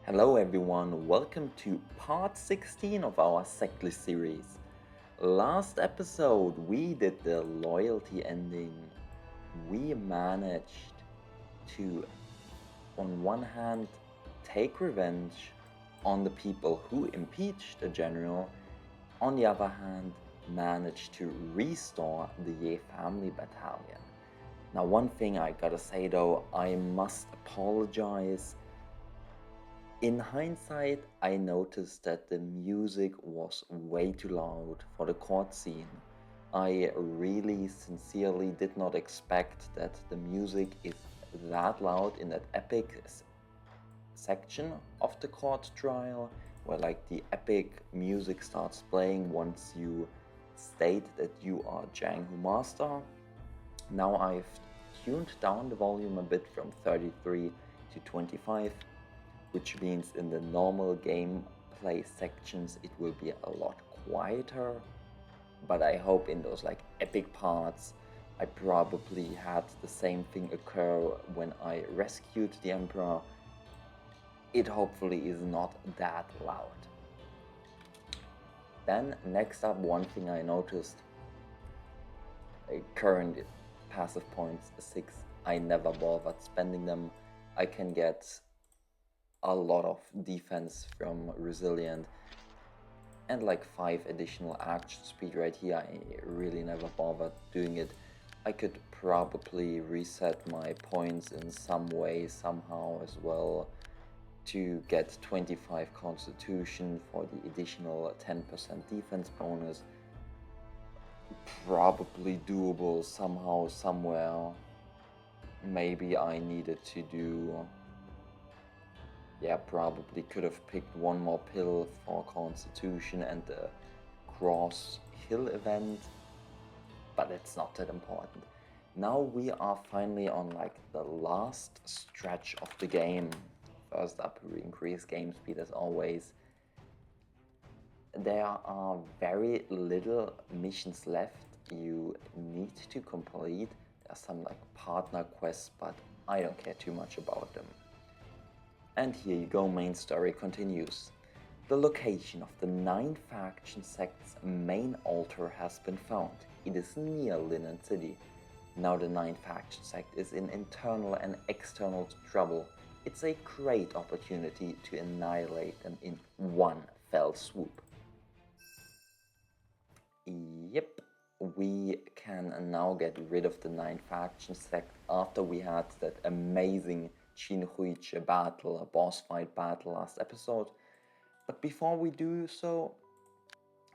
Hello everyone, welcome to part 16 of our SECTLESS series. Last episode we did the loyalty ending. We managed to, on one hand, take revenge on the people who impeached the general, on the other hand, managed to restore the Ye family battalion. Now one thing I gotta say though, I must apologize. In hindsight, I noticed that the music was way too loud for the court scene. I really sincerely did not expect that the music is that loud in that epic section of the court trial, where like the epic music starts playing once you state that you are Jianghu Master. Now I've tuned down the volume a bit from 33 to 25, which means in the normal gameplay sections it will be a lot quieter, but I hope in those like epic parts I probably had the same thing occur when I rescued the Emperor. It hopefully is not that loud. Then next up, one thing I noticed, current passive points 6, I never bothered spending them. I can get a lot of defense from Resilient and like 5 additional action speed right here. I really never bothered doing it. I could probably reset my points in some way somehow as well to get 25 constitution for the additional 10% defense bonus. Probably doable somehow, somewhere. Maybe I needed to do, probably could have picked one more pill for Constitution and the Cross Hill event, but it's not that important. Now we are finally on like the last stretch of the game. First up, we increase game speed as always. There are very little missions left you need to complete. There are some like partner quests, but I don't care too much about them. And here you go, main story continues. The location of the 9 faction sect's main altar has been found. It is near Linen City. Now the 9 faction sect is in internal and external trouble. It's a great opportunity to annihilate them in one fell swoop. Yep, we can now get rid of the 9 faction sect after we had that amazing Qinhuiche battle, a boss fight battle last episode. But before we do so,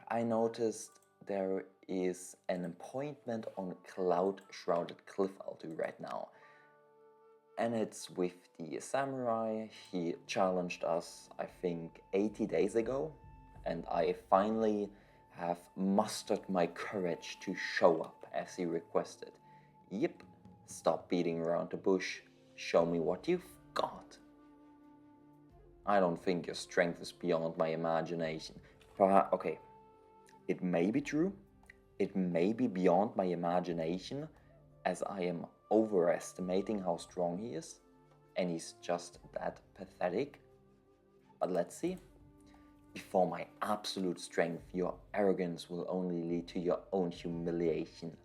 I noticed there is an appointment on Cloud Shrouded Cliff I'll do right now. And it's with the samurai. He challenged us, I think, 80 days ago. And I finally have mustered my courage to show up as he requested. Yep, stop beating around the bush. Show me what you've got. I don't think your strength is beyond my imagination. Perhaps, okay, it may be true. It may be beyond my imagination, as I am overestimating how strong he is, and he's just that pathetic. But let's see. Before my absolute strength, your arrogance will only lead to your own humiliation.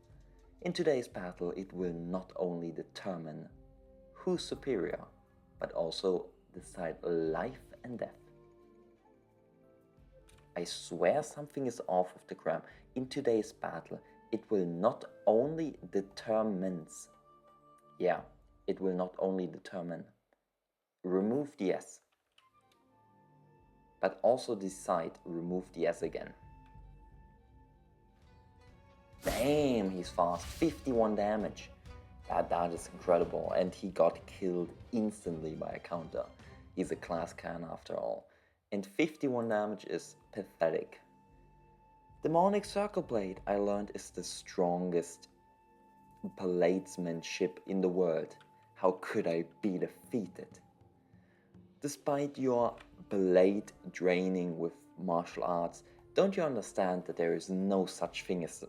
In today's battle, it will not only determine who's superior, but also decide life and death. I swear something is off of the gram. In today's battle, it will not only determine, it will not only determine, remove the S, but also decide, remove the S again. Damn, he's fast, 51 damage. That is incredible, and he got killed instantly by a counter. He's a class can after all. And 51 damage is pathetic. Demonic Circle Blade, I learned, is the strongest bladesmanship in the world. How could I be defeated? Despite your blade draining with martial arts, don't you understand that there is no such thing as...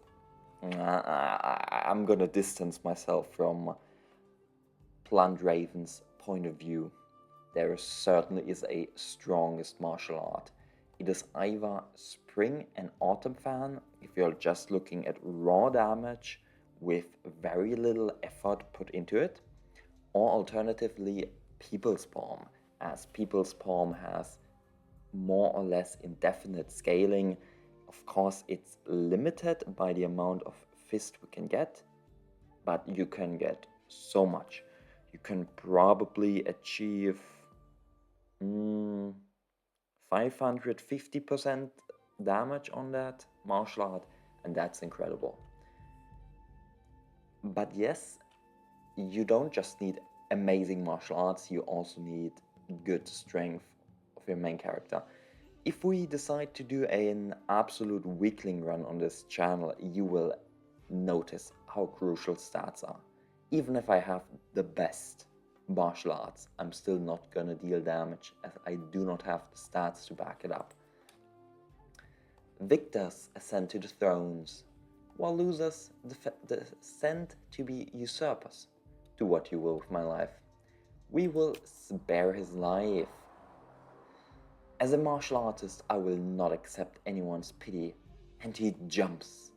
I'm gonna distance myself from Plundraven's point of view. there certainly is a strongest martial art. It is either Spring and Autumn Fan if you're just looking at raw damage with very little effort put into it, or alternatively People's Palm, as People's Palm has more or less indefinite scaling. Of course, it's limited by the amount of fist we can get, but you can get so much. You can probably achieve 550% damage on that martial art, and that's incredible. But yes, you don't just need amazing martial arts, you also need good strength of your main character. If we decide to do an absolute weakling run on this channel, you will notice how crucial stats are. Even if I have the best martial arts, I'm still not gonna deal damage as I do not have the stats to back it up. Victors ascend to the thrones, while losers descend to be usurpers. Do what you will with my life. We will spare his life. As a martial artist, I will not accept anyone's pity, and he jumps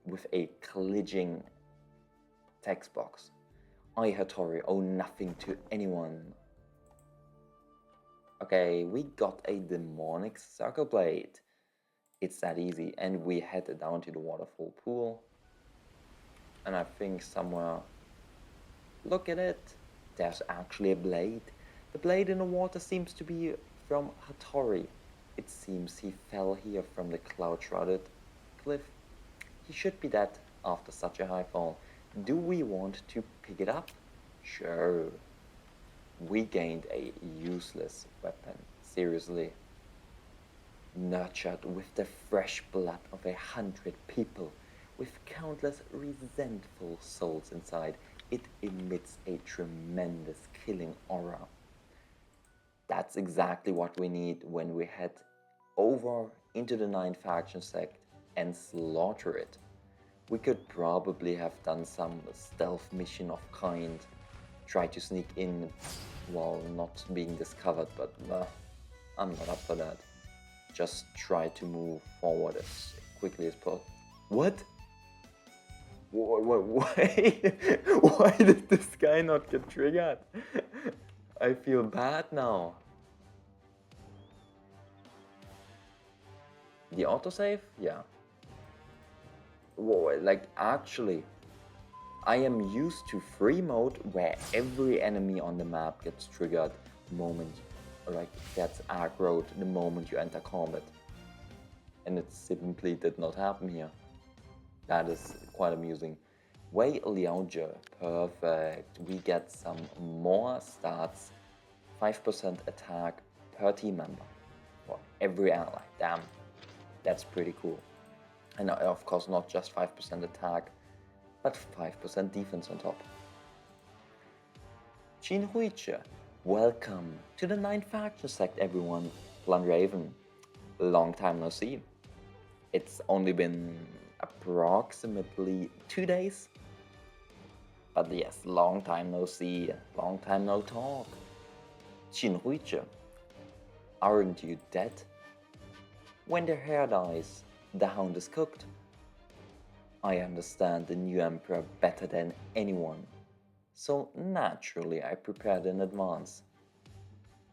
with a clicking text box. I, Hattori, owe nothing to anyone. Okay, we got a demonic circle blade. It's that easy, and we head down to the waterfall pool. And I think somewhere, look at it, there's actually a blade. The blade in the water seems to be from Hattori. It seems he fell here from the cloud-shrouded cliff. He should be dead after such a high fall. Do we want to pick it up? Sure. We gained a useless weapon. Seriously. Nurtured with the fresh blood of 100 people, with countless resentful souls inside, it emits a tremendous killing aura. That's exactly what we need when we head over into the 9th faction sect and slaughter it. We could probably have done some stealth mission of kind, try to sneak in while not being discovered, but I'm not up for that. Just try to move forward as quickly as possible. What? Why? Why did this guy not get triggered? I feel bad now. The autosave? Yeah. Whoa, like actually, I am used to free mode where every enemy on the map gets triggered the moment, like gets aggroed the moment you enter combat. And it simply did not happen here. That is quite amusing. Wei Liaoje, perfect. We get some more stats, 5% attack per team member for every ally. Damn, that's pretty cool. And of course not just 5% attack, but 5% defense on top. Qin Huiche, welcome to the 9th faction sect everyone. Blundraven, long time no see. It's only been approximately 2 days. But yes, long time no see, long time no talk. Qin Huiche, aren't you dead? When their hair dies, the hound is cooked. I understand the new emperor better than anyone, so naturally I prepared in advance.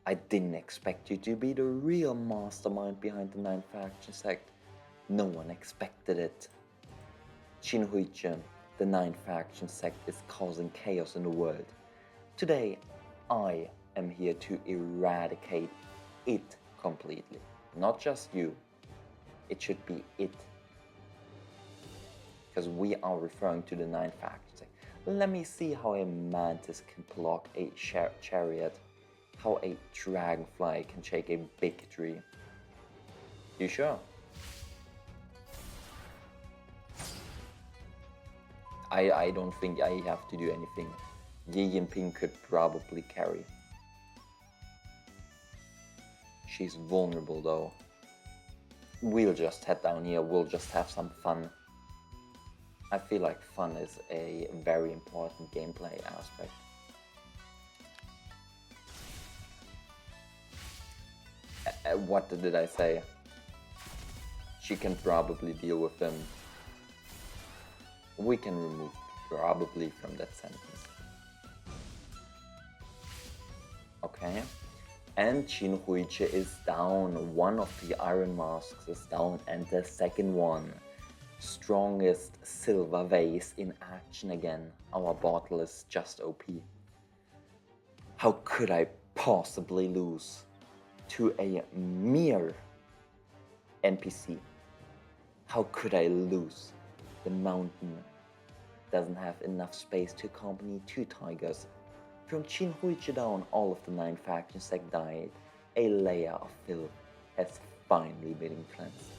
I didn't expect you to be the real mastermind behind the 9th faction sect. No one expected it. Qin Huiche, the 9th faction sect is causing chaos in the world. Today, I am here to eradicate it completely. Not just you. It should be it. Because we are referring to the 9th faction sect. Let me see how a mantis can block a chariot. How a dragonfly can shake a big tree. You sure? I don't think I have to do anything. Ye Yinping could probably carry. She's vulnerable though. We'll just head down here, we'll just have some fun. I feel like fun is a very important gameplay aspect. What did I say? She can probably deal with him. We can remove probably from that sentence. Okay. And Qin Huiche is down. One of the Iron Masks is down. And the second one. Strongest silver vase in action again. Our bottle is just OP. How could I possibly lose to a mere NPC? How could I lose? The mountain doesn't have enough space to accompany 2 tigers. From Qin Huichi down, all of the 9 factions that died. A layer of filth has finally been cleansed.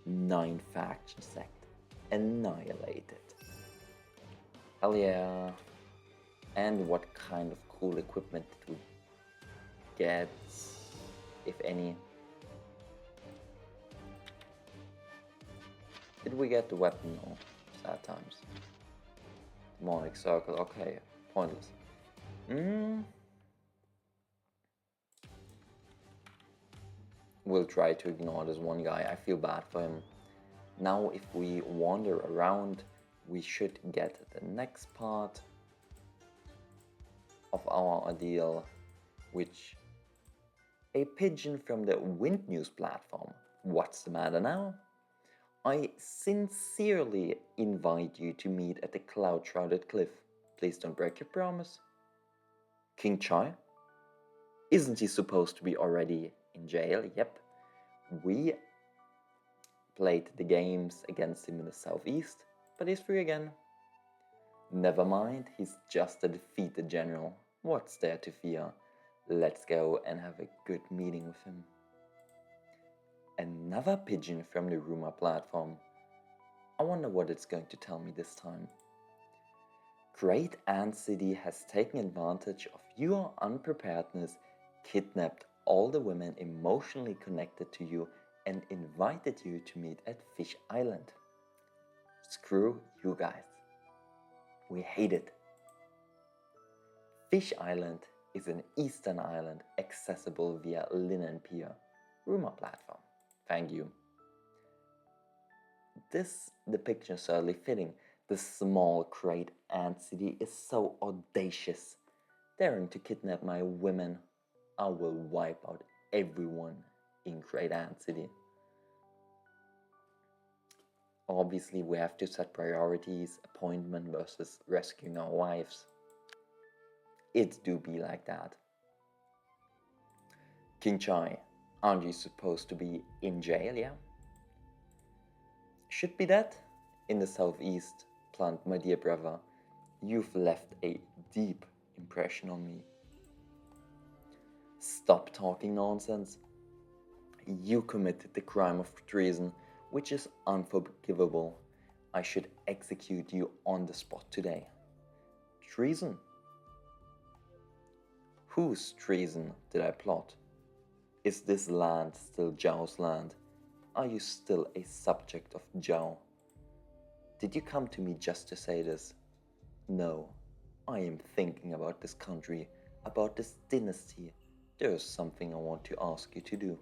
9 faction sect annihilated. Hell yeah. And what kind of cool equipment did we get, if any? Did we get the weapon? No. Sad times. Demonic circle, okay. Pointless. We'll try to ignore this one guy. I feel bad for him. Now if we wander around, we should get the next part of our ordeal, which a pigeon from the Wind News platform. What's the matter now? I sincerely invite you to meet at the cloud-shrouded cliff. Please don't break your promise. King Chai? Isn't he supposed to be already in jail? Yep. We played the games against him in the southeast, but he's free again. Never mind, he's just a defeated general. What's there to fear? Let's go and have a good meeting with him. Another pigeon from the rumor platform. I wonder what it's going to tell me this time. Great Ant City has taken advantage of your unpreparedness, kidnapped all the women emotionally connected to you, and invited you to meet at Fish Island. Screw you guys. We hate it. Fish Island is an eastern island accessible via Linen Pier, rumor platform. Thank you. This depiction is certainly fitting. The small Great Ant City is so audacious. Daring to kidnap my women, I will wipe out everyone in Great Ant City. Obviously, we have to set priorities, appointment versus rescuing our wives. It do be like that. King Chai, aren't you supposed to be in jail, yeah? Should be that. In the southeast, Plant, my dear brother, you've left a deep impression on me. Stop talking nonsense. You committed the crime of treason, which is unforgivable. I should execute you on the spot today. Treason? Whose treason did I plot? Is this land still Zhao's land? Are you still a subject of Zhao? Did you come to me just to say this? No, I am thinking about this country, about this dynasty. There is something I want to ask you to do.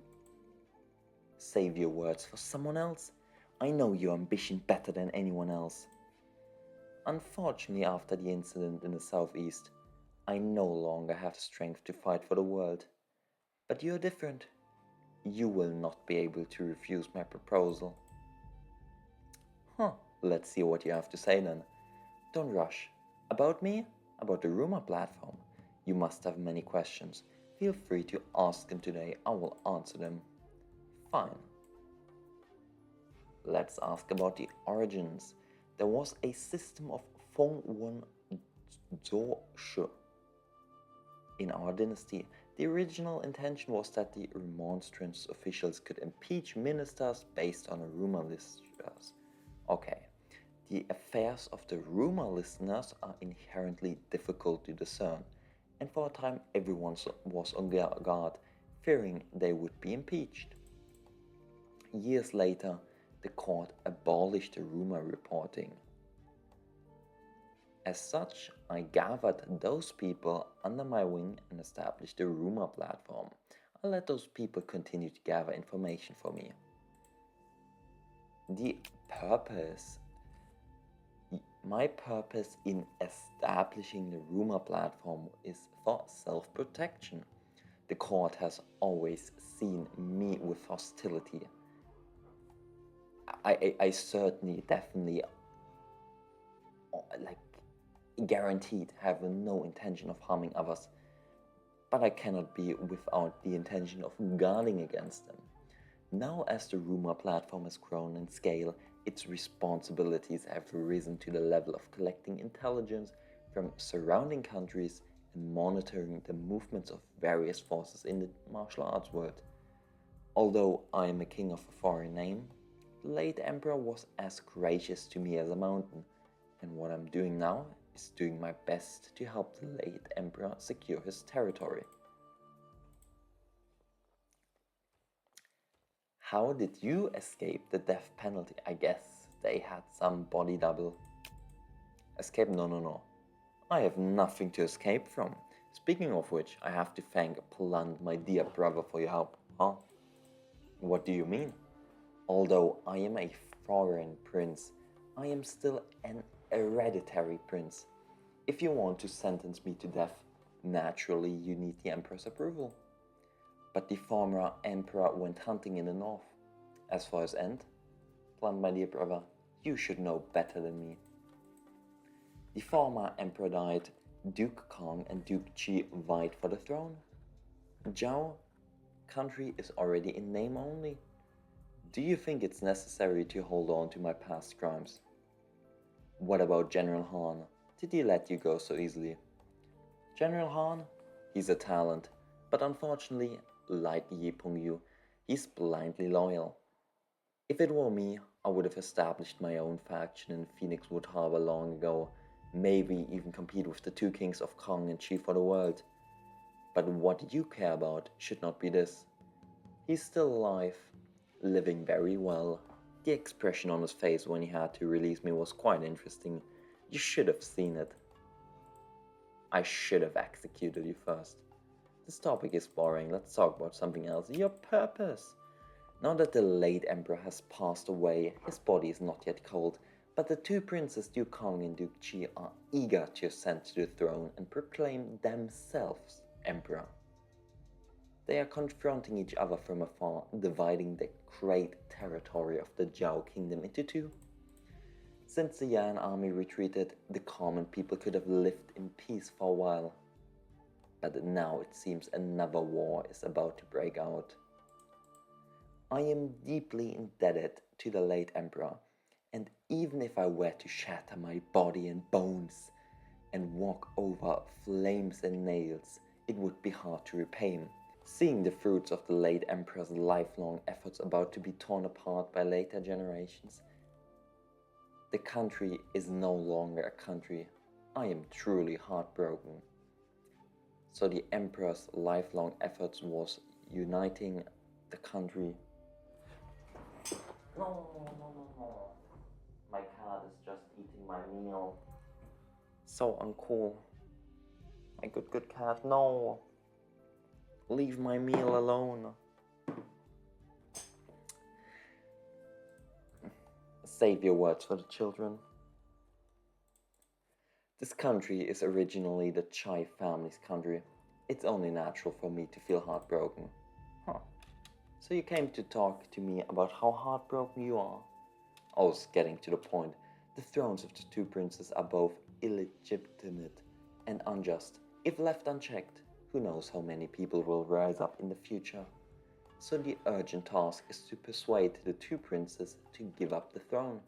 Save your words for someone else. I know your ambition better than anyone else. Unfortunately, after the incident in the southeast, I no longer have the strength to fight for the world. But you're different. You will not be able to refuse my proposal. Let's see what you have to say then. Don't rush. About me? About the rumor platform? You must have many questions. Feel free to ask them today. I will answer them. Fine. Let's ask about the origins. There was a system of Feng Zhou in our dynasty. The original intention was that the remonstrance officials could impeach ministers based on a rumor list. Okay. The affairs of the rumor listeners are inherently difficult to discern, and for a time everyone was on guard, fearing they would be impeached. Years later, the court abolished the rumor reporting. As such, I gathered those people under my wing and established the rumor platform. I'll let those people continue to gather information for me. My purpose in establishing the rumor platform is for self-protection. The court has always seen me with hostility. I certainly, definitely, guaranteed have no intention of harming others, but I cannot be without the intention of guarding against them. Now, as the rumor platform has grown in scale, its responsibilities have risen to the level of collecting intelligence from surrounding countries and monitoring the movements of various forces in the martial arts world. Although I am a king of a foreign name, the late emperor was as gracious to me as a mountain, and what I'm doing now is doing my best to help the late emperor secure his territory. How did you escape the death penalty? I guess they had some body double. Escape? No. I have nothing to escape from. Speaking of which, I have to thank Plant, my dear brother, for your help. Huh? What do you mean? Although I am a foreign prince, I am still an hereditary prince. If you want to sentence me to death, naturally you need the emperor's approval. But the former emperor went hunting in the north. As for his end, Plant, my dear brother, you should know better than me. The former emperor died. Duke Kong and Duke Chi vied for the throne. Zhao country is already in name only. Do you think it's necessary to hold on to my past crimes? What about General Han? Did he let you go so easily? General Han? He's a talent, but unfortunately, like Yi Pengyu, he's blindly loyal. If it were me, I would have established my own faction in Phoenix Wood Harbor long ago, maybe even compete with the two kings of Kong and Chi for the world. But what you care about should not be this. He's still alive, living very well. The expression on his face when he had to release me was quite interesting. You should have seen it. I should have executed you first. This topic is boring, let's talk about something else. Your purpose. Now that the late emperor has passed away, his body is not yet cold, but the two princes, Duke Kong and Duke Chi, are eager to ascend to the throne and proclaim themselves emperor. They are confronting each other from afar, dividing the great territory of the Zhao kingdom into two. Since the Yan army retreated, the common people could have lived in peace for a while. But now it seems another war is about to break out. I am deeply indebted to the late emperor, and even if I were to shatter my body and bones and walk over flames and nails, it would be hard to repay him. Seeing the fruits of the late emperor's lifelong efforts about to be torn apart by later generations, the country is no longer a country. I am truly heartbroken. So the emperor's lifelong efforts was uniting the country. No. My cat is just eating my meal. So uncool. My good cat, no. Leave my meal alone. Save your words for the children. This country is originally the Chai family's country. It's only natural for me to feel heartbroken. Huh. So you came to talk to me about how heartbroken you are? I was getting to the point. The thrones of the two princes are both illegitimate and unjust. If left unchecked, who knows how many people will rise up in the future. So the urgent task is to persuade the two princes to give up the throne.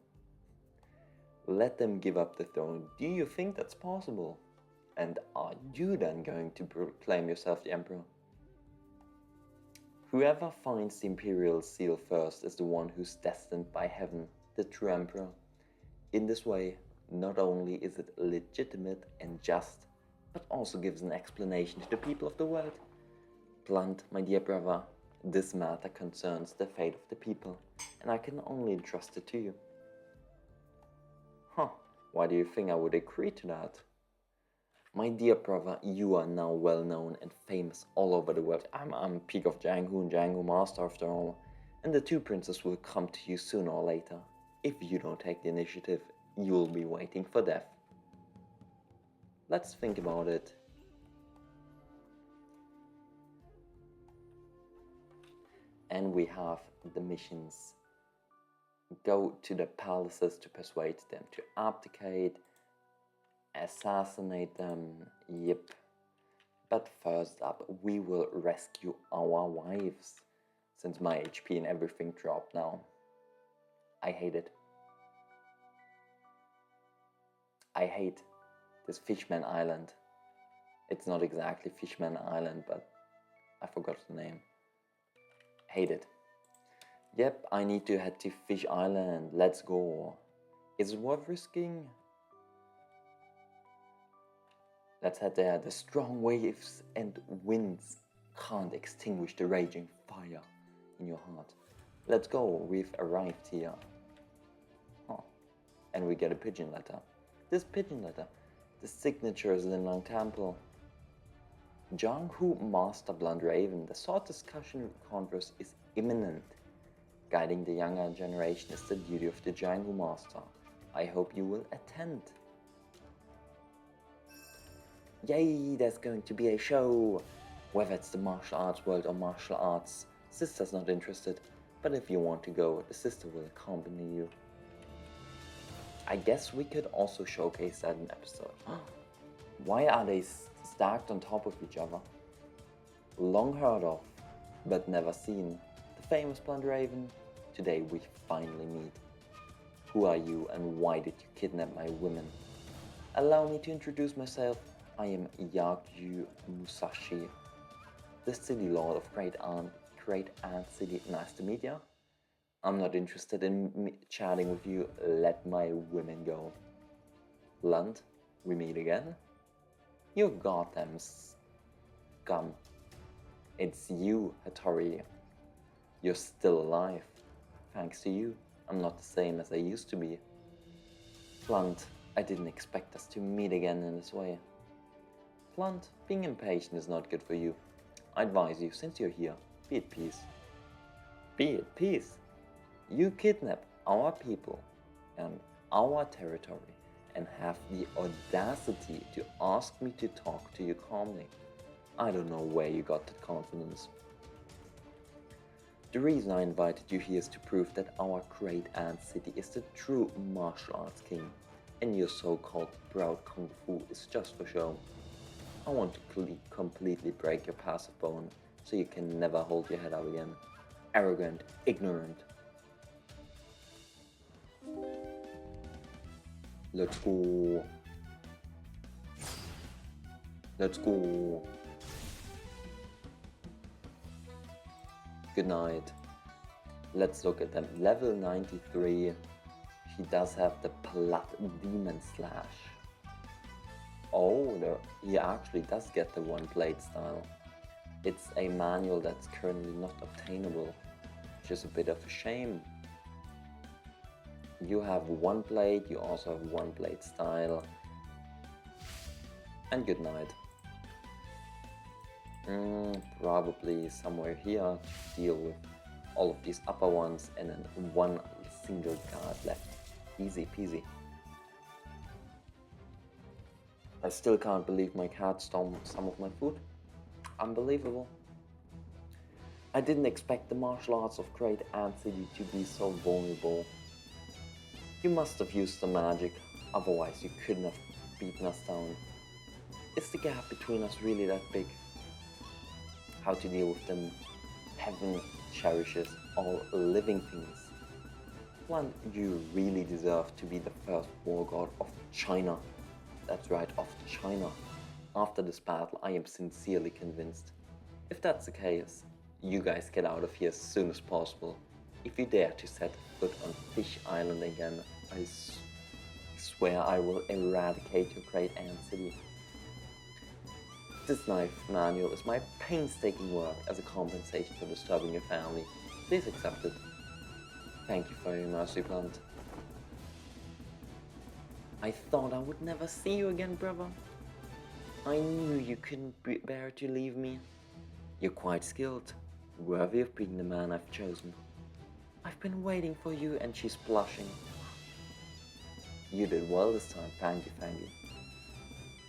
Let them give up the throne. Do you think that's possible? And are you then going to proclaim yourself the emperor? Whoever finds the imperial seal first is the one who's destined by heaven, the true emperor. In this way, not only is it legitimate and just, but also gives an explanation to the people of the world. Blunt, my dear brother, this matter concerns the fate of the people, and I can only entrust it to you. Huh, why do you think I would agree to that? My dear brother, you are now well known and famous all over the world. I'm Peak of Django and Django Master after all. And the two princes will come to you sooner or later. If you don't take the initiative, you'll be waiting for death. Let's think about it. And we have the missions. Go to the palaces to persuade them to abdicate, assassinate them, yep. But first up, we will rescue our wives, since my HP and everything dropped now. I hate it. I hate this Fishman Island. It's not exactly Fishman Island, but I forgot the name. Hate it. Yep, I need to head to Fish Island. Let's go. Is it worth risking? Let's head there. The strong waves and winds can't extinguish the raging fire in your heart. Let's go. We've arrived here. Oh. And we get a pigeon letter. This pigeon letter. The signature is in Lang Temple. Jianghu Master Blunt Raven. The sword discussion converse is imminent. Guiding the younger generation is the duty of the Jianghu Master. I hope you will attend. Yay, there's going to be a show! Whether it's the martial arts world or martial arts, sister's not interested, but if you want to go, the sister will accompany you. I guess we could also showcase that in an episode. Why are they stacked on top of each other? Long heard of, but never seen. The famous Blunt Raven. Today we finally meet. Who are you and why did you kidnap my women? Allow me to introduce myself. I am Yagyu Musashi, the city lord of Great Ant City. Nice to meet you. I'm not interested in chatting with you. Let my women go. Blunt, we meet again. You goddamn scum. It's you, Hattori. You're still alive. Thanks to you, I'm not the same as I used to be. Blunt, I didn't expect us to meet again in this way. Blunt, being impatient is not good for you. I advise you, since you're here, be at peace. Be at peace? You kidnap our people and our territory and have the audacity to ask me to talk to you calmly. I don't know where you got that confidence. The reason I invited you here is to prove that our Great Ant City is the true martial arts king, and your so-called proud kung fu is just for show. I want to completely break your passive bone, so you can never hold your head up again. Arrogant, ignorant. Let's go. Let's go. Good night. Let's look at them. Level 93. She does have the Blood Demon Slash. Oh, he actually does get the one blade style. It's a manual that's currently not obtainable, which is a bit of a shame. You have one blade, you also have one blade style. And good night. Probably somewhere here to deal with all of these upper ones and then one single guard left. Easy peasy. I still can't believe my cat stole some of my food. Unbelievable. I didn't expect the martial arts of Great Ant City to be so vulnerable. You must have used the magic, otherwise you couldn't have beaten us down. Is the gap between us really that big? How to deal with them? Heaven cherishes all living things. One, you really deserve to be the first war god of China. That's right, of China. After this battle, I am sincerely convinced. If that's the case, you guys get out of here as soon as possible. If you dare to set foot on Fish Island again, I swear I will eradicate your Great Ant City. This knife manual is my painstaking work as a compensation for disturbing your family. Please accept it. Thank you for your mercy, Blunt. I thought I would never see you again, brother. I knew you couldn't bear to leave me. You're quite skilled, worthy of being the man I've chosen. I've been waiting for you, and she's blushing. You did well this time, thank you, thank you.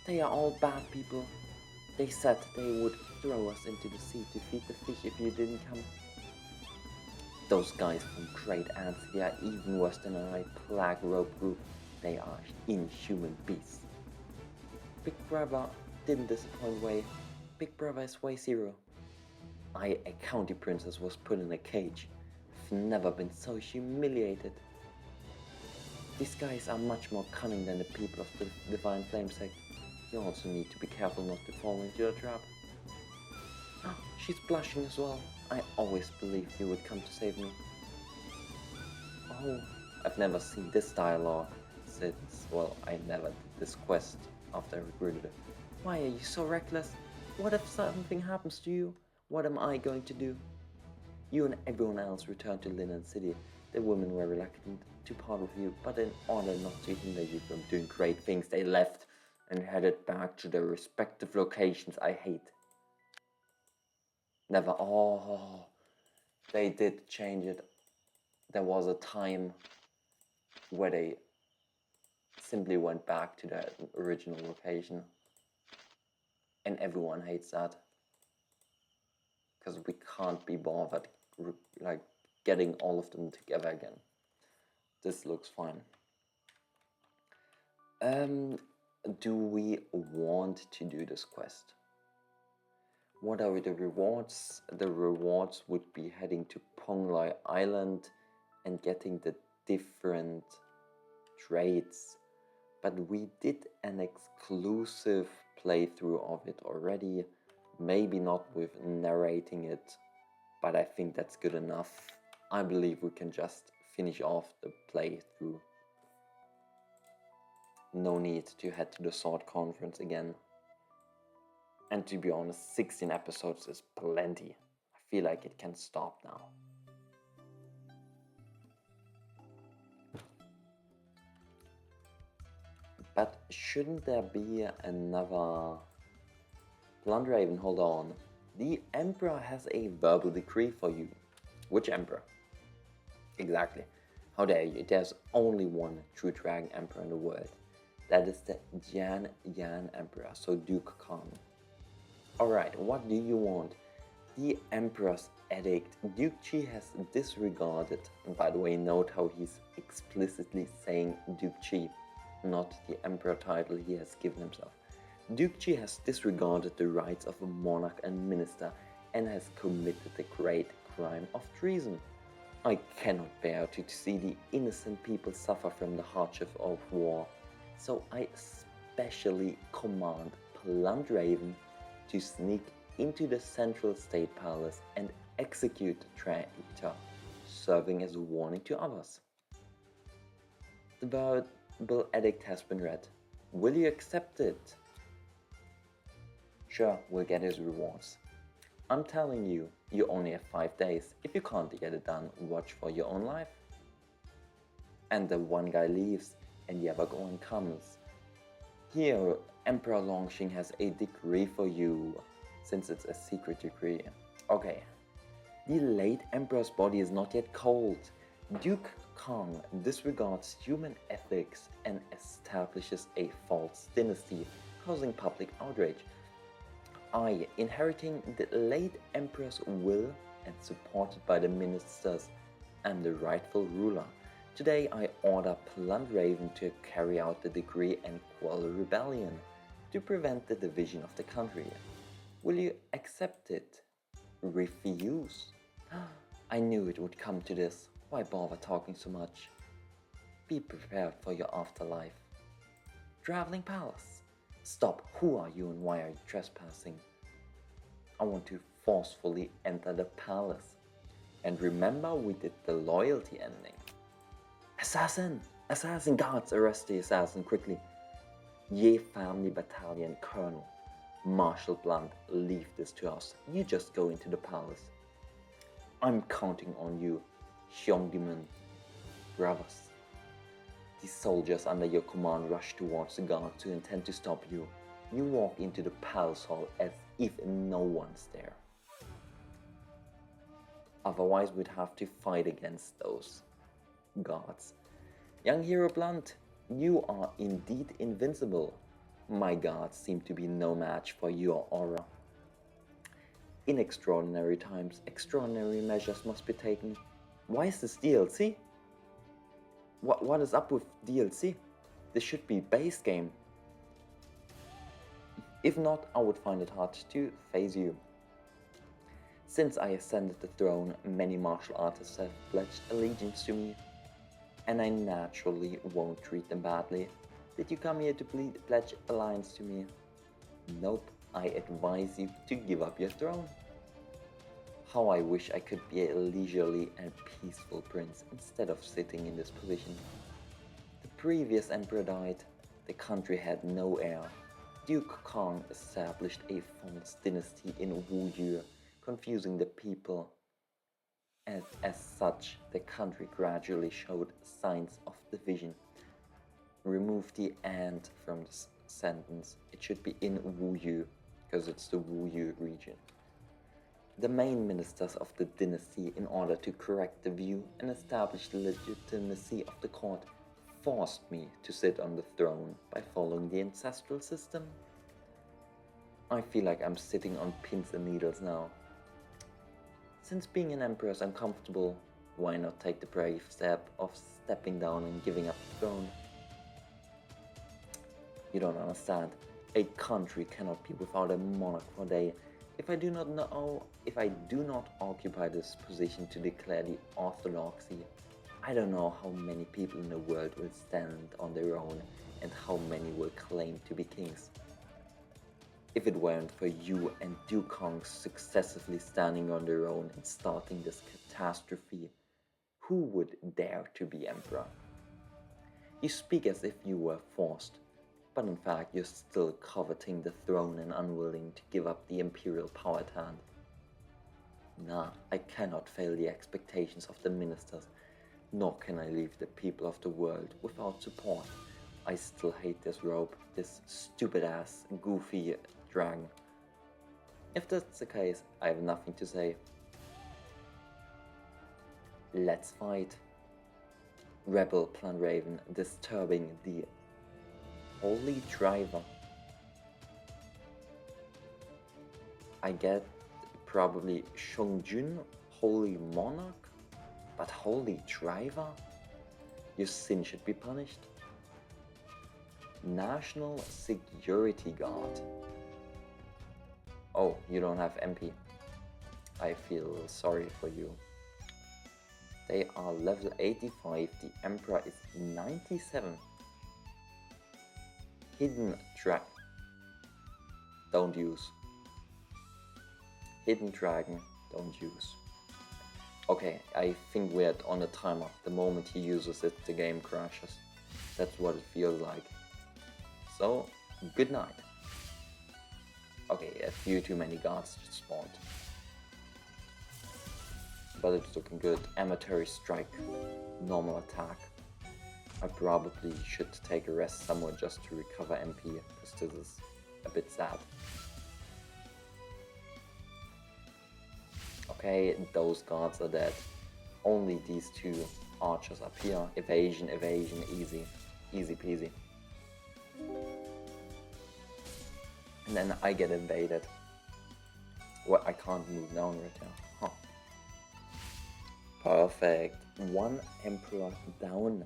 They are all bad people. They said they would throw us into the sea to feed the fish if you didn't come. Those guys from Great Ant City are even worse than a plague rope group. They are inhuman beasts. Big Brother didn't disappoint Way. Big Brother is Way Zero. I, a county princess, was put in a cage. I've never been so humiliated. These guys are much more cunning than the people of the Divine Flame sect. You also need to be careful not to fall into a trap. Oh, she's blushing as well. I always believed you would come to save me. Oh, I've never seen this dialogue since, well, I never did this quest after I recruited her. Why are you so reckless? What if something happens to you? What am I going to do? You and everyone else returned to Linen City. The women were reluctant to part with you, but in order not to hinder you from doing great things, they left and headed back to their respective locations I hate. Never. Oh, they did change it. There was a time where they simply went back to their original location, and everyone hates that because we can't be bothered like getting all of them together again. This looks fine. Do we want to do this quest? What are the rewards? The rewards would be heading to Ponglai Island and getting the different traits. But we did an exclusive playthrough of it already. Maybe not with narrating it, but I think that's good enough. I believe we can just finish off the playthrough. No need to head to the Sword Conference again. And to be honest, 16 episodes is plenty. I feel like it can stop now. But shouldn't there be another... Blundraven, hold on. The Emperor has a verbal decree for you. Which Emperor? Exactly. How dare you? There's only one true Dragon Emperor in the world. That is the Yan Emperor, so Duke Khan. Alright, what do you want? The Emperor's edict. Duke Chi has disregarded, and by the way, note how he's explicitly saying Duke Chi, not the Emperor title he has given himself. Duke Chi has disregarded the rights of a monarch and minister and has committed the great crime of treason. I cannot bear to see the innocent people suffer from the hardship of war, so I specially command Blundraven to sneak into the Central State Palace and execute the traitor, serving as a warning to others. The verbal edict has been read. Will you accept it? Sure, we'll get his rewards. I'm telling you, you only have 5 days. If you can't get it done, watch for your own life. And the one guy leaves, and the other one comes. Here, Emperor Longxing has a decree for you, since it's a secret decree. Okay. The late Emperor's body is not yet cold. Duke Kong disregards human ethics and establishes a false dynasty, causing public outrage. I, inheriting the late Emperor's will and supported by the ministers, am the rightful ruler. Today I order Blundraven to carry out the decree and quell the rebellion, to prevent the division of the country. Will you accept it? Refuse? I knew it would come to this. Why bother talking so much? Be prepared for your afterlife. Traveling Palace. Stop, who are you and why are you trespassing? I want to forcefully enter the palace. And remember, we did the loyalty ending. Assassin! Assassin guards, arrest the assassin quickly. Ye family battalion colonel. Marshal Blunt, leave this to us. You just go into the palace. I'm counting on you, Hyongdimun. Brothers. The soldiers under your command rush towards the guards who intend to stop you. You walk into the palace hall as if no one's there. Otherwise, we'd have to fight against those gods. Young hero Blunt, you are indeed invincible. My gods seem to be no match for your aura. In extraordinary times, extraordinary measures must be taken. Why is this DLC? What is up with DLC? This should be base game. If not, I would find it hard to face you. Since I ascended the throne, many martial artists have pledged allegiance to me, and I naturally won't treat them badly. Did you come here to pledge alliance to me? Nope, I advise you to give up your throne. How I wish I could be a leisurely and peaceful prince instead of sitting in this position. The previous emperor died, the country had no heir. Duke Kong established a false dynasty in Wu Yu, confusing the people. As such, the country gradually showed signs of division. Remove the "and" from this sentence. It should be in Wu Yu, because it's the Wu Yu region. The main ministers of the dynasty, in order to correct the view and establish the legitimacy of the court, forced me to sit on the throne by following the ancestral system. I feel like I'm sitting on pins and needles now. Since being an emperor is uncomfortable, why not take the brave step of stepping down and giving up the throne? You don't understand. A country cannot be without a monarch for a day. If I do not occupy this position to declare the orthodoxy, I don't know how many people in the world will stand on their own and how many will claim to be kings. If it weren't for you and Duke Kong successively standing on their own and starting this catastrophe, who would dare to be emperor? You speak as if you were forced, but in fact you're still coveting the throne and unwilling to give up the imperial power at hand. Nah, I cannot fail the expectations of the ministers, nor can I leave the people of the world without support. I still hate this robe, this stupid-ass, goofy dragon. If that's the case, I have nothing to say. Let's fight. Rebel Plan Raven disturbing the Holy Driver. I get probably Shongjun, Holy Monarch, but Holy Driver? Your sin should be punished. National Security Guard. Oh, you don't have MP. I feel sorry for you. They are level 85, the Emperor is 97. Hidden Dragon. Don't use. Hidden Dragon, don't use. Okay, I think we're on a timer. The moment he uses it, the game crashes. That's what it feels like. So, good night. Okay, a few too many guards just spawned. But it's looking good. Amateur strike. Normal attack. I probably should take a rest somewhere just to recover MP, because this is a bit sad. Okay, those guards are dead. Only these two archers up here. Evasion, evasion, easy. Easy peasy. And then I get invaded. What, I can't move down right now. Huh. Perfect. One emperor down.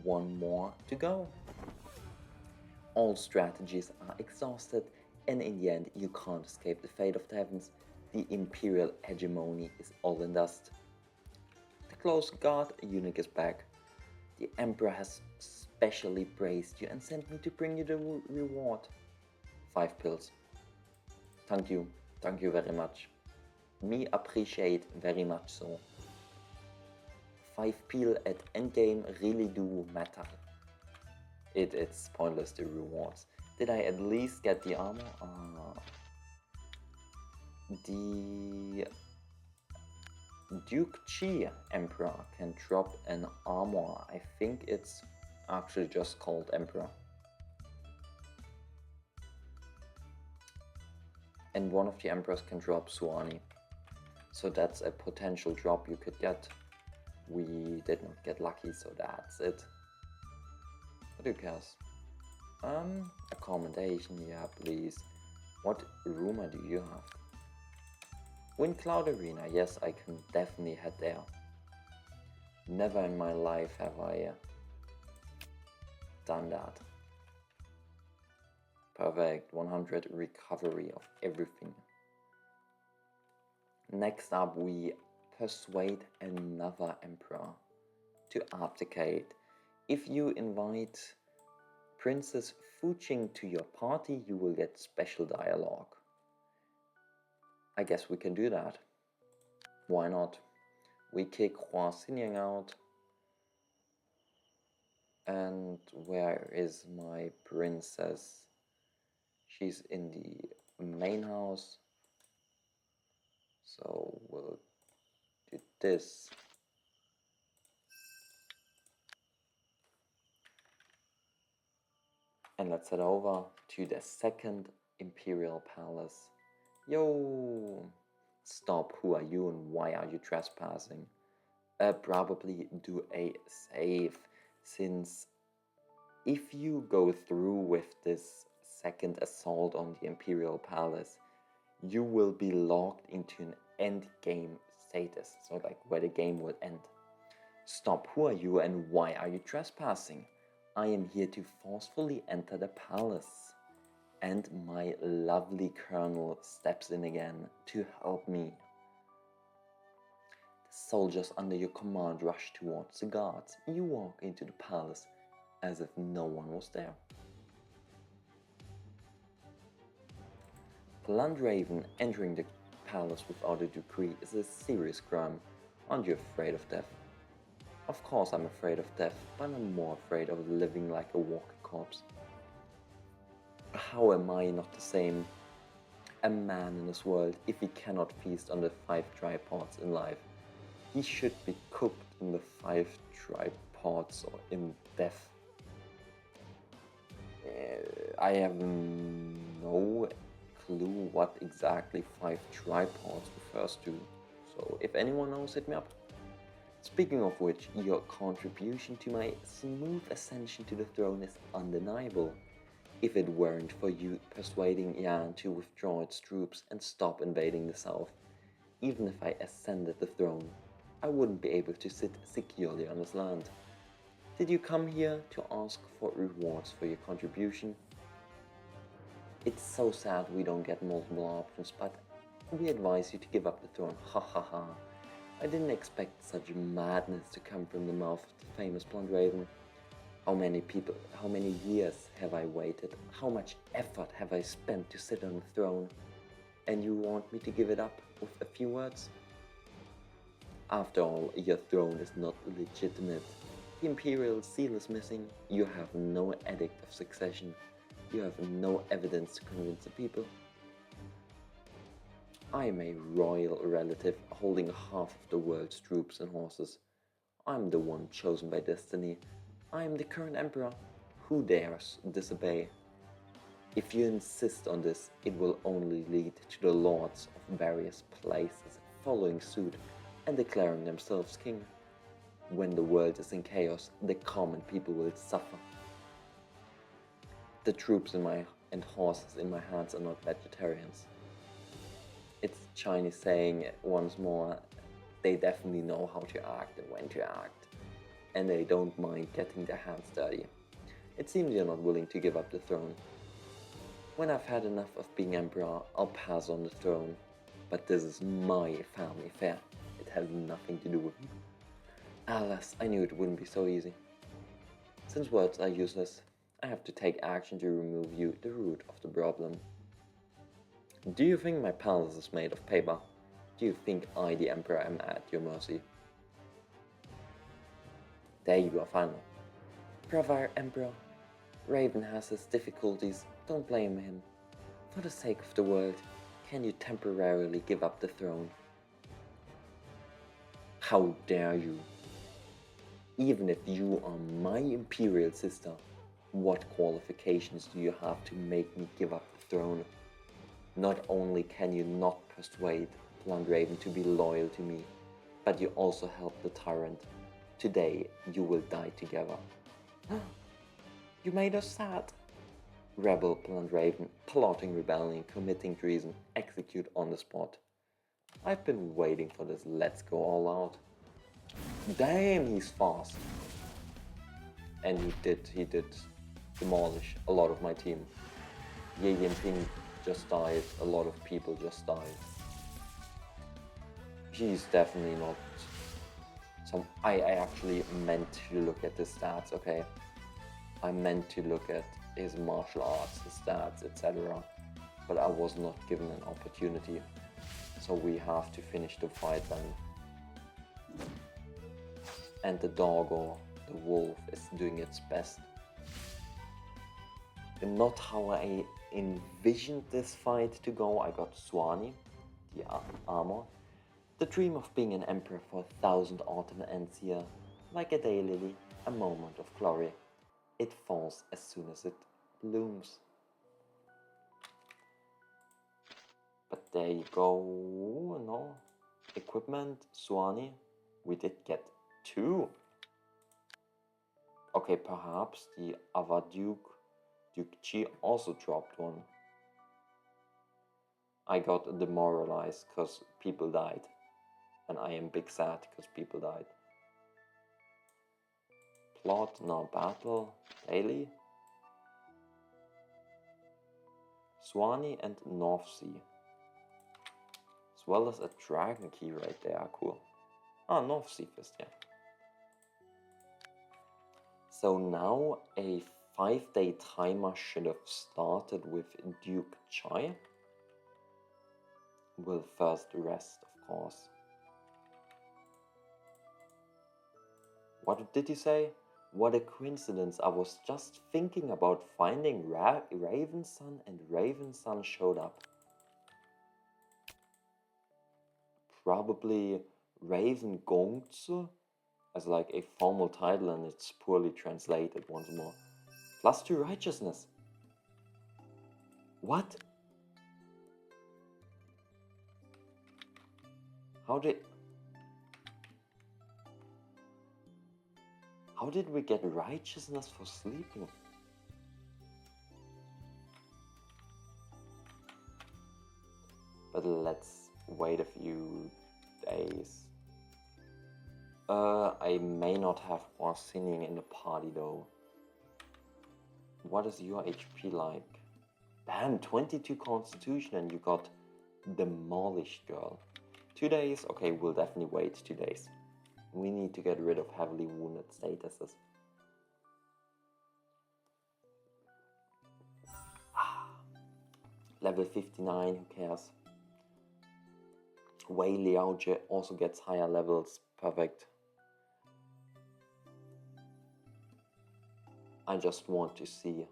One more to go. All strategies are exhausted, and in the end you can't escape the fate of the heavens. The imperial hegemony is all in dust. The close guard eunuch is back. The emperor has specially praised you and sent me to bring you the reward. 5 pills. Thank you very much. Me appreciate very much so. 5 peel at endgame really do matter. It's pointless, the rewards. Did I at least get the armor? The Duke Chi Emperor can drop an armor. I think it's actually just called Emperor. And one of the emperors can drop Suani. So that's a potential drop you could get. We did not get lucky, so that's it. What do you guess? Accommodation, yeah, please. What rumor do you have? Wind Cloud Arena, yes, I can definitely head there. Never in my life have I done that. Perfect, 100 recovery of everything. Next up, we persuade another emperor to abdicate. If you invite Princess Fuqing to your party, you will get special dialogue. I guess we can do that. Why not? We kick Hua Xinyang out. And where is my princess? She's in the main house. So we'll do this. And let's head over to the second Imperial Palace. Yo! Stop, who are you and why are you trespassing? Probably do a save, since if you go through with this second assault on the Imperial Palace, you will be locked into an end game status, so like where the game will end. Stop, who are you and why are you trespassing? I am here to forcefully enter the palace. And my lovely colonel steps in again to help me. The soldiers under your command rush towards the guards. You walk into the palace as if no one was there. Plandraven entering the palace without a decree is a serious crime. Aren't you afraid of death? Of course I'm afraid of death, but I'm more afraid of living like a walking corpse. How am I not the same a man in this world if he cannot feast on the 5 tripods in life? He should be cooked in the 5 tripods or in death. I have no clue what exactly 5 tripods refers to, so if anyone knows, hit me up. Speaking of which, your contribution to my smooth ascension to the throne is undeniable. If it weren't for you persuading Yan to withdraw its troops and stop invading the south, even if I ascended the throne, I wouldn't be able to sit securely on this land. Did you come here to ask for rewards for your contribution? It's so sad we don't get multiple options, but we advise you to give up the throne, ha ha ha. I didn't expect such madness to come from the mouth of the famous Plandraven. How many years have I waited? How much effort have I spent to sit on the throne? And you want me to give it up with a few words? After all, your throne is not legitimate. The imperial seal is missing. You have no edict of succession. You have no evidence to convince the people. I am a royal relative holding half of the world's troops and horses. I'm the one chosen by destiny. I am the current emperor. Who dares disobey? If you insist on this, it will only lead to the lords of various places following suit and declaring themselves king. When the world is in chaos, the common people will suffer. The troops and horses in my hands are not vegetarians. It's Chinese saying once more, they definitely know how to act and when to act. And they don't mind getting their hands dirty. It seems you're not willing to give up the throne. When I've had enough of being emperor, I'll pass on the throne. But this is my family affair. It has nothing to do with you. Alas, I knew it wouldn't be so easy. Since words are useless, I have to take action to remove you the root of the problem. Do you think my palace is made of paper? Do you think I, the emperor, am at your mercy? There you are, final. Brother Emperor, Raven has his difficulties, don't blame him. For the sake of the world, can you temporarily give up the throne? How dare you? Even if you are my imperial sister, what qualifications do you have to make me give up the throne? Not only can you not persuade Blunt Raven to be loyal to me, but you also help the tyrant. Today you will die together. You made us sad. Rebel Blunt Raven, plotting rebellion, committing treason, execute on the spot. I've been waiting for this, let's go all out. Damn, he's fast. And he did demolish a lot of my team. Ye Jinping just died, a lot of people just died. He's definitely not some... I actually meant to look at his stats, okay? I meant to look at his martial arts, his stats, etc. But I was not given an opportunity. So we have to finish the fight then. And the dog or the wolf is doing its best. And not how I envisioned this fight to go. I got Swanee, the armor. The dream of being an emperor for 1,000 autumn ends here. Like a daylily, a moment of glory. It falls as soon as it blooms. But there you go, no? Equipment, Swanee, we did get 2. Okay, perhaps the other Duke Chi also dropped 1. I got demoralized because people died. And I am big sad because people died. Plot, now battle, daily. Swanee and North Sea. As well as a dragon key right there, cool. Ah, North Sea Fist, yeah. So now a 5-day timer should have started with Duke Chai. Will first rest, of course. What did you say? What a coincidence, I was just thinking about finding Raven Sun and Raven Sun showed up. Probably Raven Gongzi as like a formal title and it's poorly translated once more. +2 righteousness. What? How did we get righteousness for sleeping? But let's wait a few days. I may not have more singing in the party though. What is your HP like? Damn, 22 constitution and you got demolished, girl. 2 days? Okay, we'll definitely wait 2 days. We need to get rid of heavily wounded statuses. Level 59, who cares? Wei Liaojie also gets higher levels, perfect. I just want to see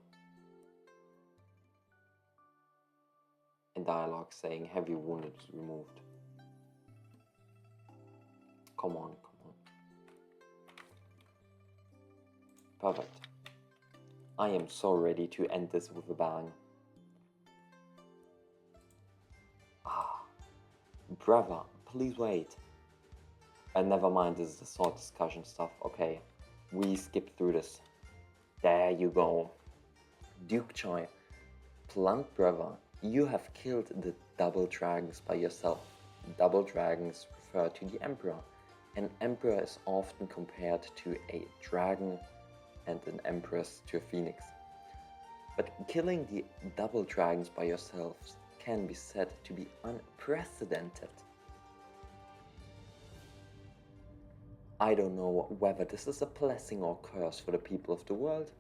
a dialogue saying heavy wounded is removed. Come on, come on. Perfect. I am so ready to end this with a bang. Brother, please wait. And never mind, this is the sword discussion stuff. Okay, we skip through this. There you go. Duke Choi, Blunt brother, you have killed the double dragons by yourself. Double dragons refer to the emperor. An emperor is often compared to a dragon and an empress to a phoenix. But killing the double dragons by yourselves can be said to be unprecedented. I don't know whether this is a blessing or curse for the people of the world.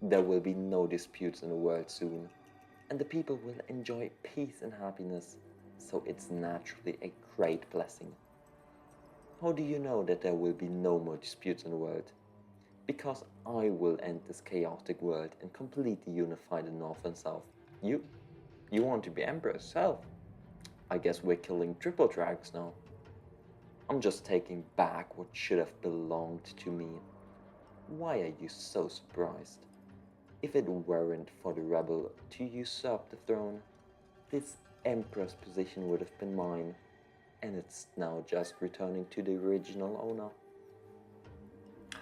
There will be no disputes in the world soon, and the people will enjoy peace and happiness, so it's naturally a great blessing. How do you know that there will be no more disputes in the world? Because I will end this chaotic world and completely unify the North and South. You want to be emperor yourself? I guess we're killing triple dragons now. I'm just taking back what should have belonged to me. Why are you so surprised? If it weren't for the rebel to usurp the throne, this Emperor's position would have been mine, and it's now just returning to the original owner.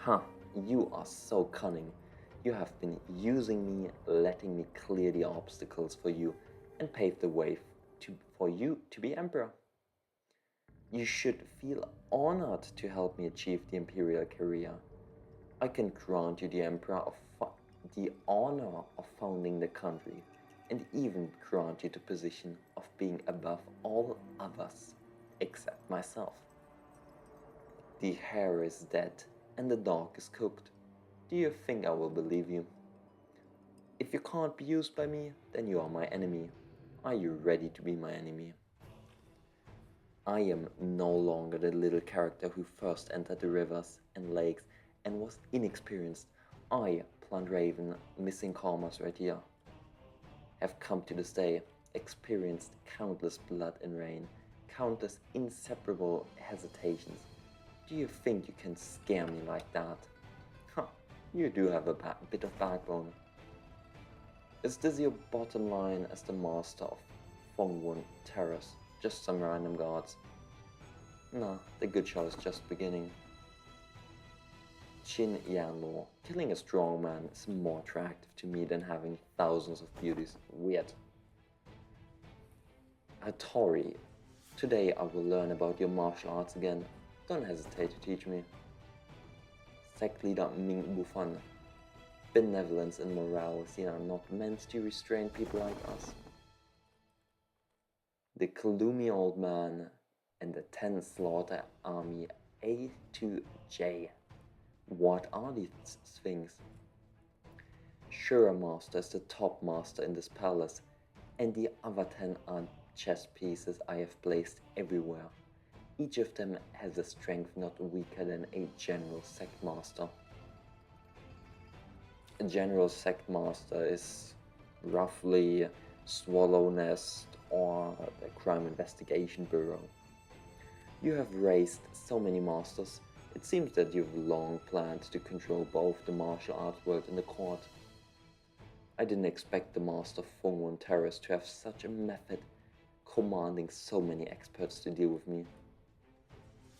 Huh, you are so cunning. You have been using me, letting me clear the obstacles for you, and pave the way for you to be Emperor. You should feel honored to help me achieve the imperial career. I can grant you the the honor of founding the country, and even grant you the position of being above all others, except myself. The hare is dead, and the dog is cooked. Do you think I will believe you? If you can't be used by me, then you are my enemy. Are you ready to be my enemy? I am no longer the little character who first entered the rivers and lakes and was inexperienced. I, Plant Raven, missing commas right here, have come to this day, experienced countless blood and rain, countless inseparable hesitations. Do you think you can scare me like that? Huh, you do have a bit of backbone. Is this your bottom line as the master of Fongwon Terrace? Just some random guards? Nah, the good show is just beginning. Qin Yanluo, killing a strong man is more attractive to me than having thousands of beauties. Weird. Hattori, today I will learn about your martial arts again. Don't hesitate to teach me. Sect leader Ming Bufan, benevolence and morality are not meant to restrain people like us. The gloomy old man and the 10 slaughter army A to J. What are these things? Shura Master is the top master in this palace, and the other 10 are chess pieces I have placed everywhere. Each of them has a strength not weaker than a general sect master. A general sect master is roughly Swallow Nest or the Crime Investigation Bureau. You have raised so many masters. It seems that you've long planned to control both the martial arts world and the court. I didn't expect the master of Fongwon Terrace to have such a method, commanding so many experts to deal with me.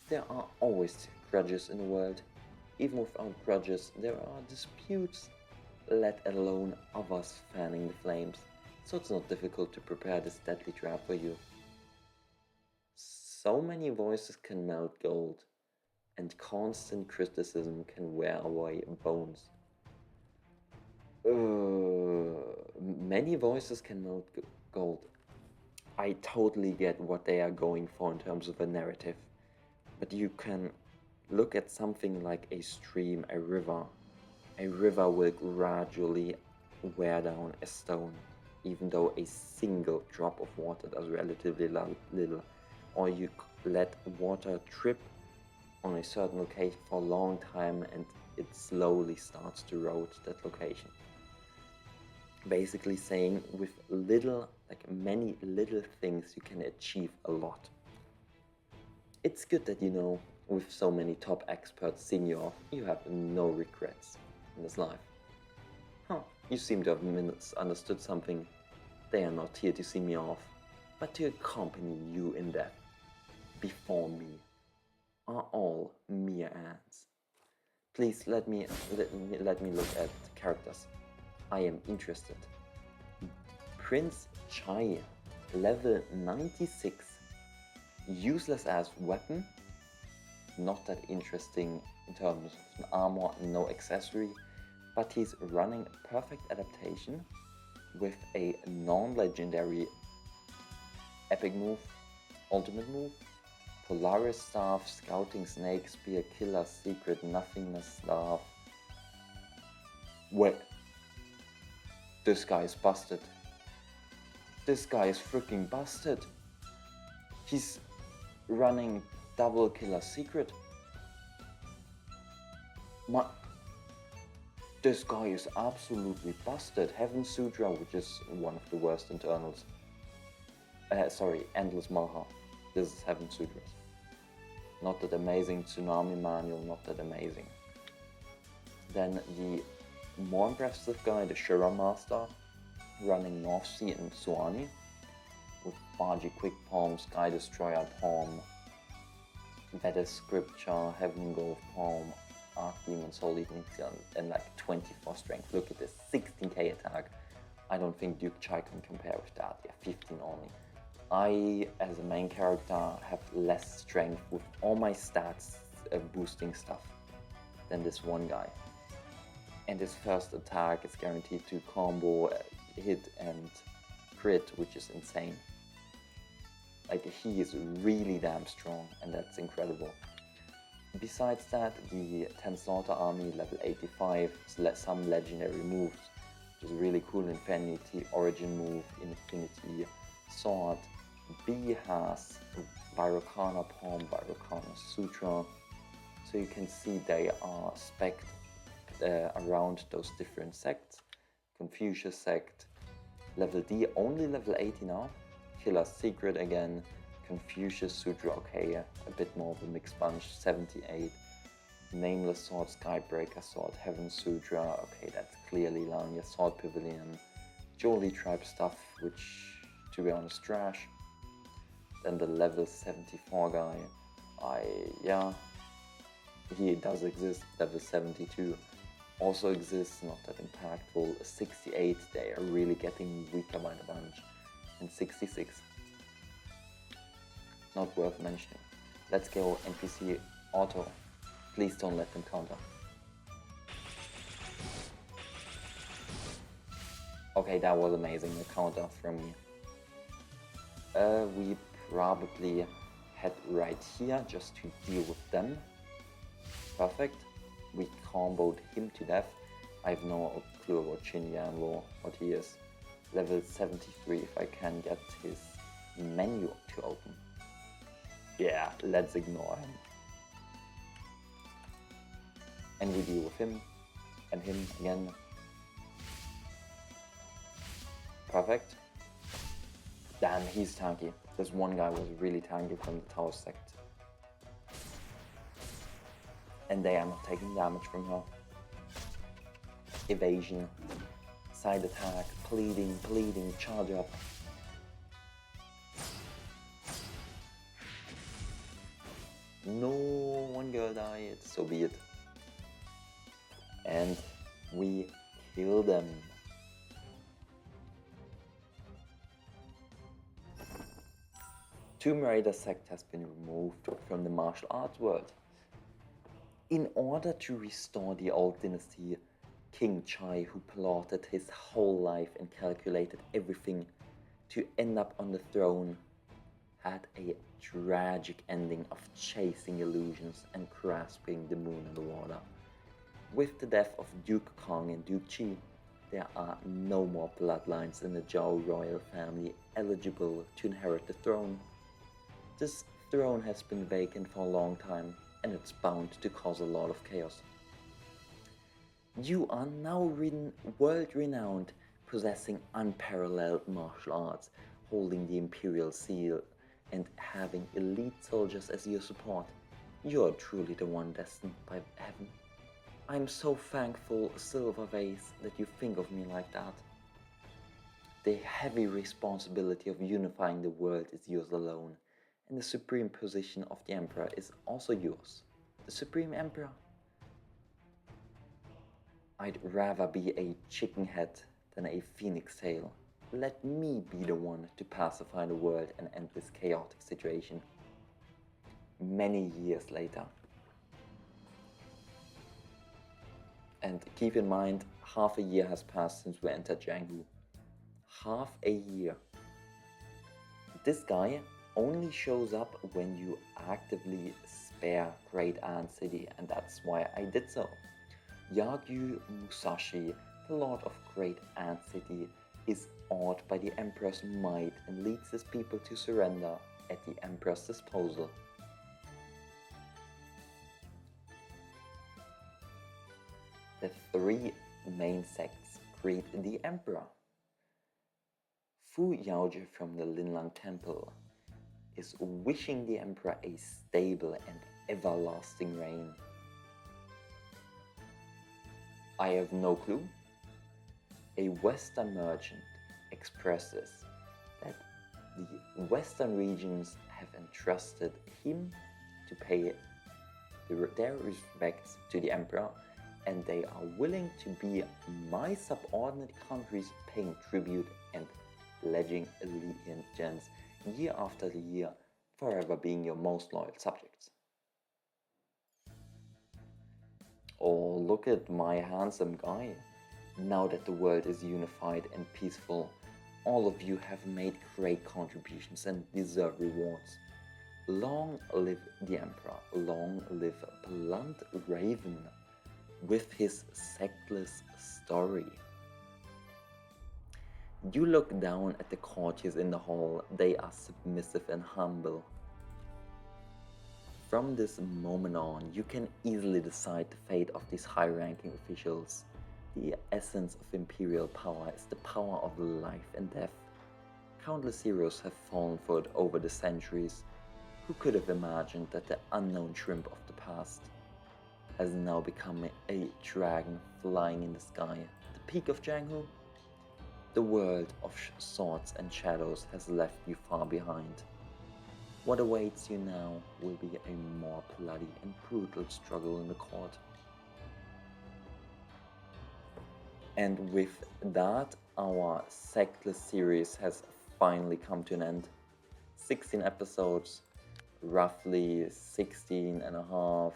There are always grudges in the world. Even without grudges, there are disputes, let alone others fanning the flames, so it's not difficult to prepare this deadly trap for you. So many voices can melt gold, and constant criticism can wear away bones. Many voices can melt gold. I totally get what they are going for in terms of a narrative, but you can look at something like a stream, a river. A river will gradually wear down a stone, even though a single drop of water does relatively little, or you let water drip on a certain location for a long time and it slowly starts to erode that location. Basically saying with many little things you can achieve a lot. It's good that with so many top experts seeing you off, you have no regrets in this life. Huh, you seem to have misunderstood something. They are not here to see me off, but to accompany you in death. Before me are all mere ants. Please let me look at the characters. I am interested. Prince Chai, level 96. Useless as weapon. Not that interesting in terms of armor, no accessory, but he's running perfect adaptation with a non-legendary epic move, ultimate move, Polaris Staff, Scouting Snake, Spear, Killer, Secret, Nothingness Staff. Wait, this guy is busted. This guy is freaking busted. He's running double Killer Secret. This guy is absolutely busted. Heaven Sutra, which is one of the worst internals. Endless Maha. This is Heaven Sutras. Not that amazing. Tsunami Manual, not that amazing. Then the more impressive guy, the Shura Master, running North Sea and Suani. with Bargy Quick Palm, Sky Destroyer Palm, Better Scripture, Heaven Golf Palm, Arc Demon, Soul Eating, and like 24 strength. Look at this, 16k attack. I don't think Duke Chai can compare with that. Yeah, 15 only. I, as a main character, have less strength with all my stats boosting stuff than this one guy. And his first attack is guaranteed to combo, hit and crit, which is insane. Like, he is really damn strong, and that's incredible. Besides that, the 10 Slaughter Army, level 85, some legendary moves, which is really cool. Infinity Origin move, Infinity Sword. B has Virokana Palm, Virokana Sutra. So you can see they are spec'd around those different sects. Confucius sect, level D, only level 80 now. Killer's Secret again, Confucius Sutra, okay, a bit more of a mixed bunch, 78. Nameless Sword, Skybreaker Sword, Heaven Sutra, okay, that's clearly Lanya, Sword Pavilion, Jolie Tribe stuff, which, to be honest, trash. Then the level 74 guy, yeah, he does exist. Level 72 also exists, not that impactful. 68, they are really getting weaker by the bunch. And 66, not worth mentioning. Let's go NPC auto. Please don't let them counter. Okay, that was amazing, the counter from me. We probably head right here just to deal with them. Perfect. We comboed him to death. I have no clue about Chin Yanlo, what he is. Level 73, if I can get his menu to open. Yeah, let's ignore him. And we deal with him, and him again. Perfect. Damn, he's tanky. This one guy was really tanky from the Tau sect. And they are not taking damage from her. Evasion. Side attack, pleading, charge up. No, one girl died, so be it. And we kill them. Tomb Raider sect has been removed from the martial arts world. In order to restore the old dynasty, King Chai, who plotted his whole life and calculated everything to end up on the throne, had a tragic ending of chasing illusions and grasping the moon and the water. With the death of Duke Kong and Duke Chi, there are no more bloodlines in the Zhao royal family eligible to inherit the throne. This throne has been vacant for a long time, and it's bound to cause a lot of chaos. You are now world-renowned, possessing unparalleled martial arts, holding the Imperial Seal, and having elite soldiers as your support. You are truly the one destined by heaven. I am so thankful, Silver Vase, that you think of me like that. The heavy responsibility of unifying the world is yours alone, and the supreme position of the Emperor is also yours. The Supreme Emperor. I'd rather be a chicken head than a phoenix tail. Let me be the one to pacify the world and end this chaotic situation. Many years later. And keep in mind, half a year has passed since we entered Jianghu. Half a year. This guy only shows up when you actively spare Great Ant City, and that's why I did so. Yagyu Musashi, the Lord of Great Ant City, is awed by the Emperor's might and leads his people to surrender at the Emperor's disposal. The three main sects greet the Emperor. Fu Yaoji from the Linlang Temple is wishing the Emperor a stable and everlasting reign. I have no clue. A Western merchant expresses that the Western regions have entrusted him to pay their respects to the Emperor, and they are willing to be my subordinate countries, paying tribute and pledging allegiance year after year, forever being your most loyal subjects. Oh, look at my handsome guy. Now that the world is unified and peaceful, all of you have made great contributions and deserve rewards. Long live the Emperor, long live Blunt Raven with his sectless story. You look down at the courtiers in the hall. They are submissive and humble. From this moment on, you can easily decide the fate of these high-ranking officials. The essence of imperial power is the power of life and death. Countless heroes have fallen for it over the centuries. Who could have imagined that the unknown shrimp of the past has now become a dragon flying in the sky, the peak of Jianghu? The world of swords and shadows has left you far behind. What awaits you now will be a more bloody and brutal struggle in the court. And with that, our SECTLESS series has finally come to an end. 16 episodes, roughly 16 and a half,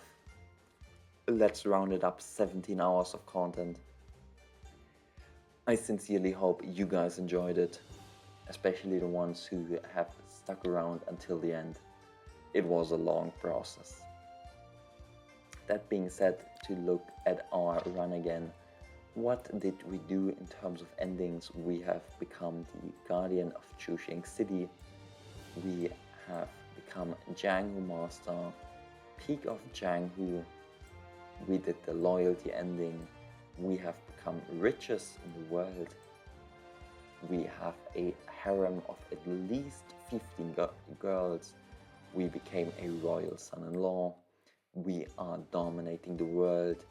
let's round it up, 17 hours of content. I sincerely hope you guys enjoyed it, especially the ones who have stuck around until the end. It was a long process. That being said, to look at our run again, what did we do in terms of endings? We have become the Guardian of Chusheng City. We have become Jianghu Master, Peak of Jianghu. We did the loyalty ending. We have become richest in the world. We have a harem of at least 15 girls. We became a royal son-in-law. We are dominating the world.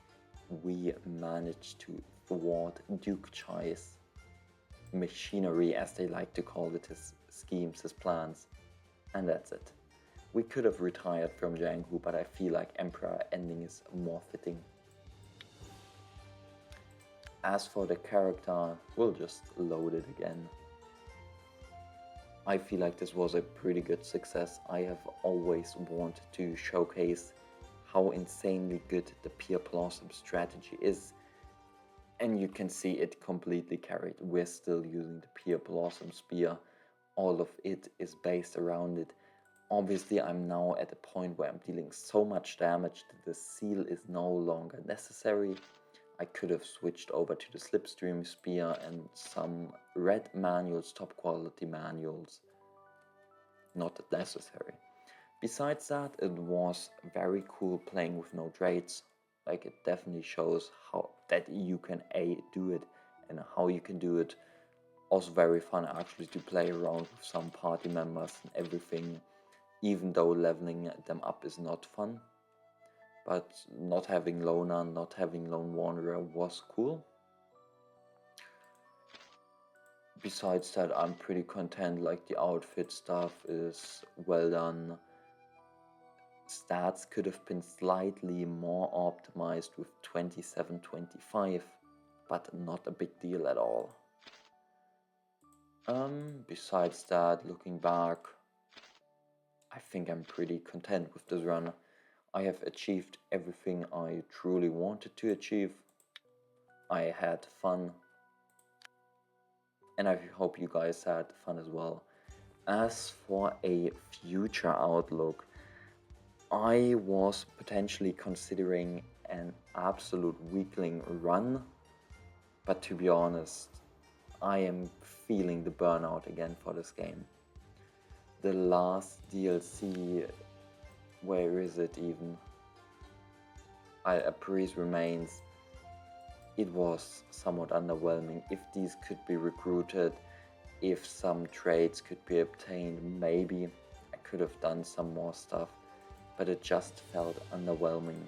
We managed to thwart Duke Chai's machinery, as they like to call it, his schemes, his plans. And that's it. We could have retired from Jianghu, but I feel like Emperor ending is more fitting. As for the character, we'll just load it again. I feel like this was a pretty good success. I have always wanted to showcase how insanely good the Pier Blossom strategy is, and you can see it completely carried. We're still using the Pier Blossom spear. All of it is based around it. Obviously, I'm now at a point where I'm dealing so much damage that the seal is no longer necessary. I could have switched over to the Slipstream spear and some red manuals, top quality manuals. Not that necessary. Besides that, it was very cool playing with no traits. Like, it definitely shows how that you can do it and how you can do it. Also very fun actually to play around with some party members and everything, even though leveling them up is not fun. But not having Loner, not having Lone Wanderer was cool. Besides that, I'm pretty content, like the outfit stuff is well done. Stats could have been slightly more optimized with 27-25, but not a big deal at all. Besides that, looking back, I think I'm pretty content with this run. I have achieved everything I truly wanted to achieve. I had fun. And I hope you guys had fun as well. As for a future outlook, I was potentially considering an absolute weakling run. But to be honest, I am feeling the burnout again for this game. The last DLC, where is it even? A Priest Remains. It was somewhat underwhelming. If these could be recruited, if some trades could be obtained, maybe I could have done some more stuff, but it just felt underwhelming.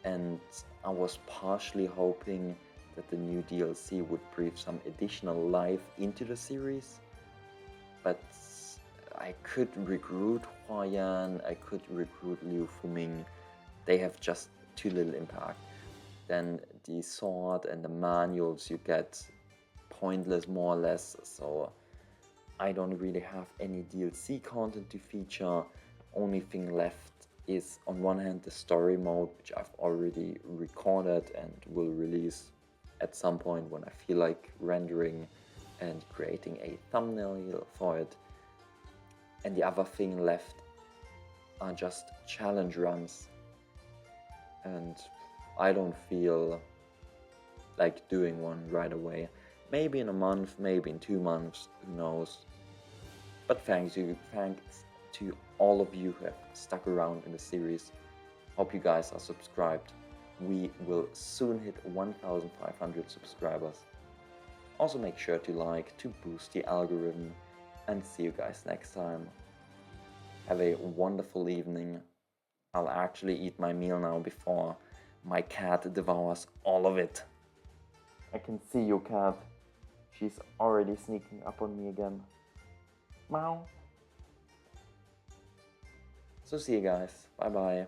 And I was partially hoping that the new DLC would breathe some additional life into the series, but I could recruit Huayan, I could recruit Liu Fuming. They have just too little impact. Then the sword and the manuals you get pointless more or less, so I don't really have any DLC content to feature. Only thing left is on one hand the story mode, which I've already recorded and will release at some point when I feel like rendering and creating a thumbnail for it. And the other thing left are just challenge runs, and I don't feel like doing one right away. Maybe in a month, maybe in 2 months, who knows. But thanks to all of you who have stuck around in the series. Hope you guys are subscribed. We will soon hit 1,500 subscribers. Also make sure to like to boost the algorithm, and see you guys next time. Have a wonderful evening. I'll actually eat my meal now before my cat devours all of it. I can see you, cat. She's already sneaking up on me again. Meow. So see you guys. Bye bye.